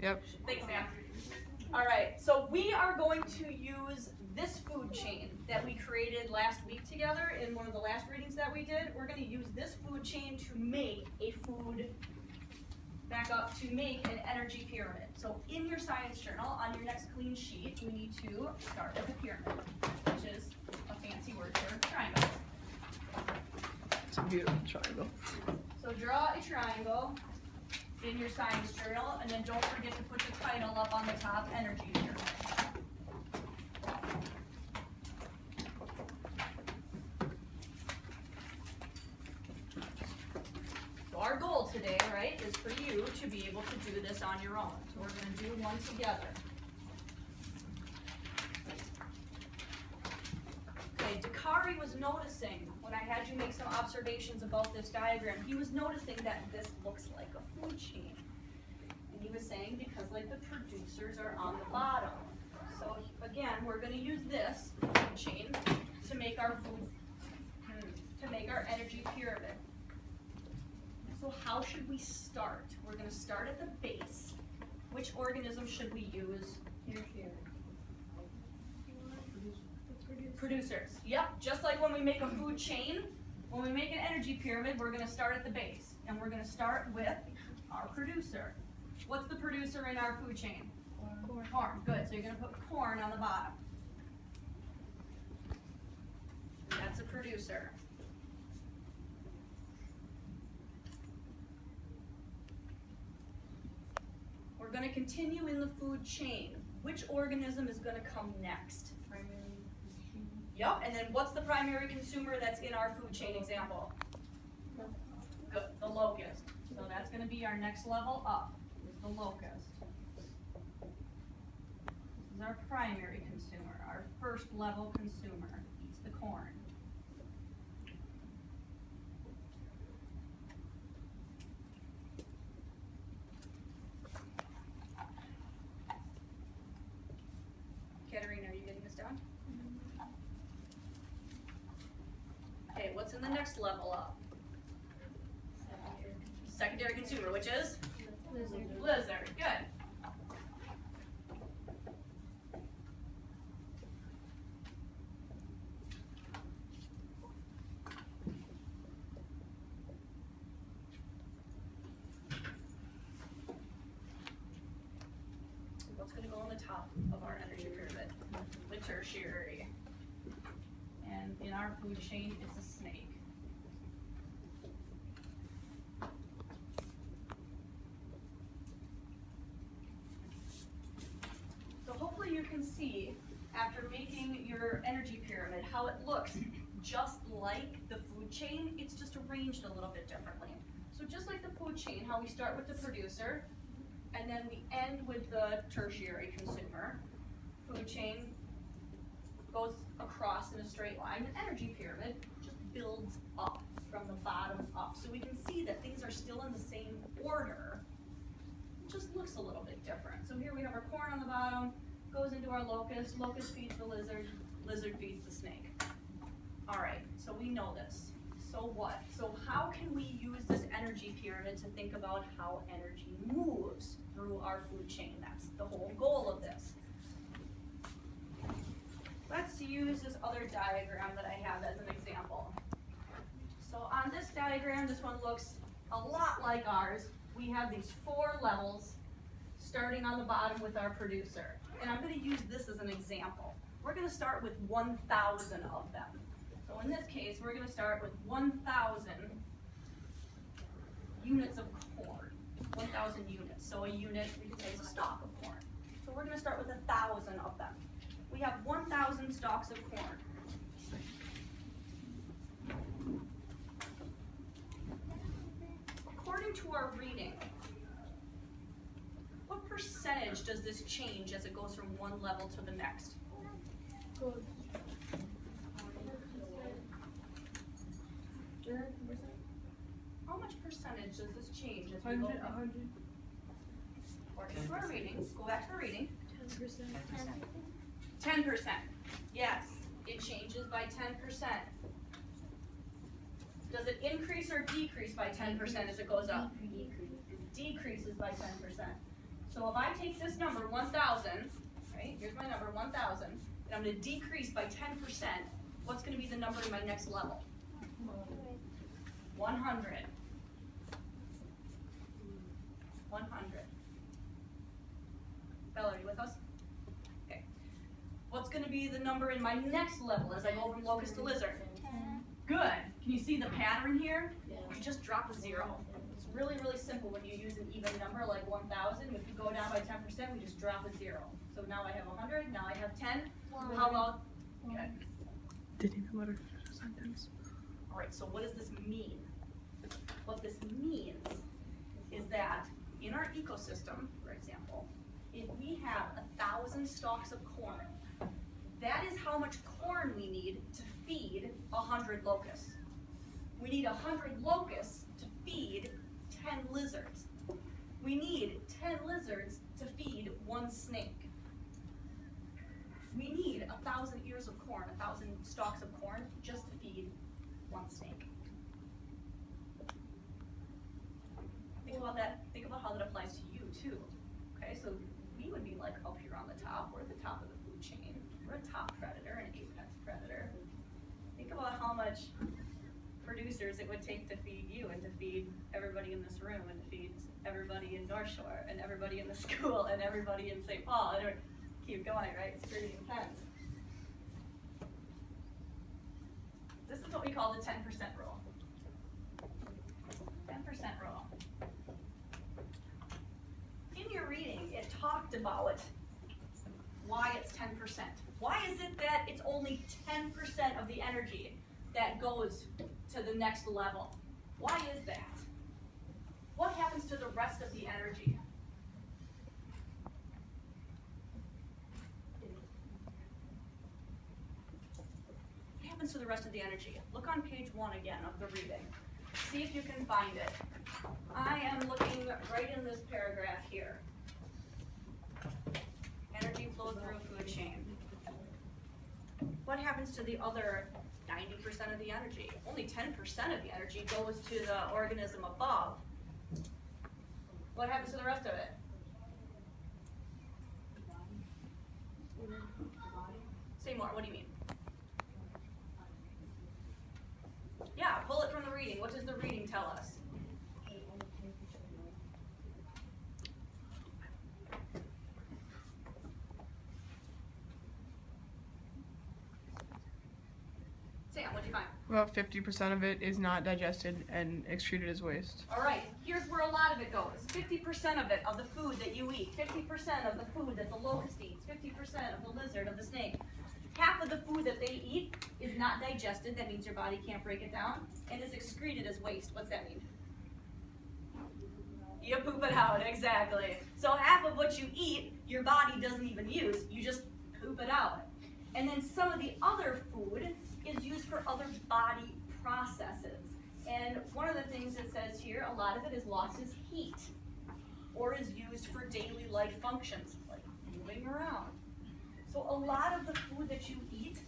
Yep. Thanks, Sam. All right, so we are going to use this food chain that we created last week together in one of the last readings that we did. We're going to use this food chain to make a food, back up, to make an energy pyramid. So in your science journal, on your next clean sheet, we need to start with a pyramid, which is a fancy word for triangle. It's a beautiful triangle. So draw a triangle in your science journal, and then don't forget to put the title up on the top, energy pyramid. So our goal today, right, is for you to be able to do this on your own. So we're going to do one together. Okay, Dakari was noticing, when I had you make some observations about this diagram, he was noticing that this looks like a food chain. And he was saying because like the producers are on the bottom. So again, we're going to use this food chain to make our energy pyramid. So how should we start? We're going to start at the base. Which organism should we use? Producers. Yep, just like when we make a food chain, when we make an energy pyramid, we're going to start at the base. And we're going to start with our producer. What's the producer in our food chain? Corn. Good. So you're going to put corn on the bottom. And that's a producer. We're going to continue in the food chain. Which organism is going to come next? Yep, and then what's the primary consumer that's in our food chain example? Good, the locust. So that's going to be our next level up, is the locust. This is our primary consumer, our first level consumer, eats the corn. Katerina, are you getting this down? Okay, what's in the next level up? Secondary consumer, which is? Lizard, good. What's going to go on the top of our energy pyramid? The tertiary. And in our food chain, it's a snake. So hopefully you can see, after making your energy pyramid, how it looks just like the food chain, it's just arranged a little bit differently. So just like the food chain, how we start with the producer, and then we end with the tertiary consumer. Food chain goes across in a straight line. An energy pyramid just builds up from the bottom up. So we can see that things are still in the same order. It just looks a little bit different. So here we have our corn on the bottom, goes into our locust, locust feeds the lizard, lizard feeds the snake. All right, so we know this. So what? So how can we use this energy pyramid to think about how energy moves through our food chain? That's the whole goal of this. Let's use this other diagram that I have as an example. So on this diagram, this one looks a lot like ours. We have these 4 levels starting on the bottom with our producer. And I'm going to use this as an example. We're going to start with 1,000 of them. So in this case, we're going to start with 1,000 units of corn. 1,000 units. So a unit, we could say, is a stalk of corn. So we're going to start with 1,000 of them. We have 1,000 stalks of corn. According to our reading, what percentage does this change as it goes from one level to the next? Good. How much percentage does this change as we go 100, from 100. According to our reading, go back to the reading. 10%. 10%. Yes, it changes by 10%. Does it increase or decrease by 10% as it goes up? It decreases by 10%. So if I take this number, 1,000, right, here's my number, 1,000, and I'm gonna decrease by 10%, what's gonna be the number in my next level? 100. 100. Bella, are you with us? Okay. What's gonna be the number in my next level as I go from locust to lizard? 10. Good. Can you see the pattern here? Yeah. You just drop a 0. It's really, really simple when you use an even number like 1,000. If you go down by 10%, we just drop a 0. So now I have 100, now I have 10. How about, good. Did he know how to finish a sentence? All right, so what does this mean? What this means is that in our ecosystem, for example, if we have 1,000 stalks of corn, that is how much corn we need to feed 100 locusts. We need 100 locusts to feed 10 lizards. We need 10 lizards to feed 1 snake. We need 1,000 ears of corn, 1,000 stalks of corn, just to feed 1 snake. Think about that. Think about how that applies to you too. Okay, so we would be like up here on the top. We're at the top of the food chain. We're a top predator, an apex predator. Think about how much producers it would take to feed you and to feed everybody in this room and to feed everybody in North Shore and everybody in the school and everybody in St. Paul. And keep going, right? It's pretty intense. This is what we call the 10% rule. 10% rule. In your reading, it talked about why it's 10%. Why is it that it's only 10% of the energy that goes to the next level? Why is that? What happens to the rest of the energy? What happens to the rest of the energy? Look on page 1 again of the reading. See if you can find it. I am looking right in this paragraph here. Energy flows through a food chain. What happens to the other 90% of the energy? Only 10% of the energy goes to the organism above. What happens to the rest of it? Say more, what do you mean? Yeah, pull it from the reading. What does the reading tell us? Sam, what'd you find? About 50% of it is not digested and excreted as waste. All right, here's where a lot of it goes. 50% of it, of the food that you eat, 50% of the food that the locust eats, 50% of the lizard, of the snake. Half of the food that they eat is not digested, that means your body can't break it down, and is excreted as waste. What's that mean? You poop it out, exactly. So half of what you eat, your body doesn't even use, you just poop it out. And then some of the other food is used for other body processes. And one of the things it says here, a lot of it is lost as heat, or is used for daily life functions, like moving around. So a lot of the food that you eat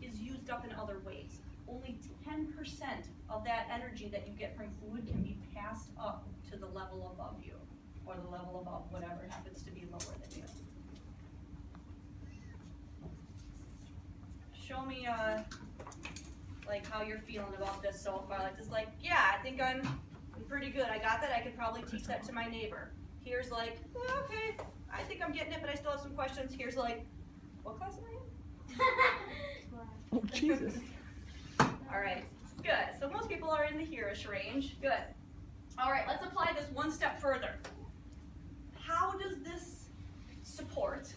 is used up in other ways. Only 10% of that energy that you get from food can be passed up to the level above you, or the level above whatever happens to be lower than you. Show me like how you're feeling about this so far. Like just like, yeah, I think I'm pretty good. I got that. I could probably teach that to my neighbor. Here's like, okay, I think I'm getting it, but I still have some questions. Here's like, what class am I in? Oh, Jesus. All right, good. So most people are in the hearish range. Good. All right, let's apply this one step further. How does this support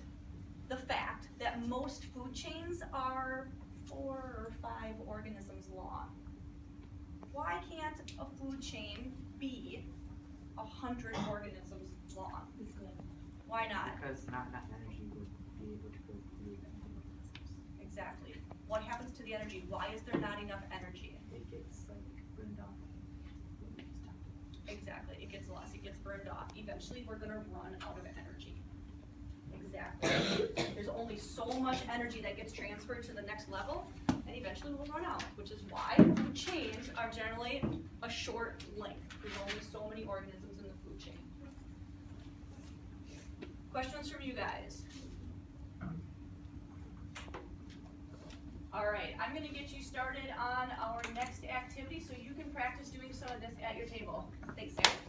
the fact that most food chains are 4 or 5 organisms long? Why can't a food chain be 100 organisms long? Why not? Because not enough energy would be able to go through that many organisms. Exactly. What happens to the energy? Why is there not enough energy? It gets like burned off. Exactly. It gets lost. It gets burned off. Eventually, we're going to run out of energy. Exactly. There's only so much energy that gets transferred to the next level, and eventually we'll run out, which is why food chains are generally a short length. There's only so many organisms in the food chain. Questions from you guys? All right, I'm gonna get you started on our next activity so you can practice doing some of this at your table. Thanks, Sarah.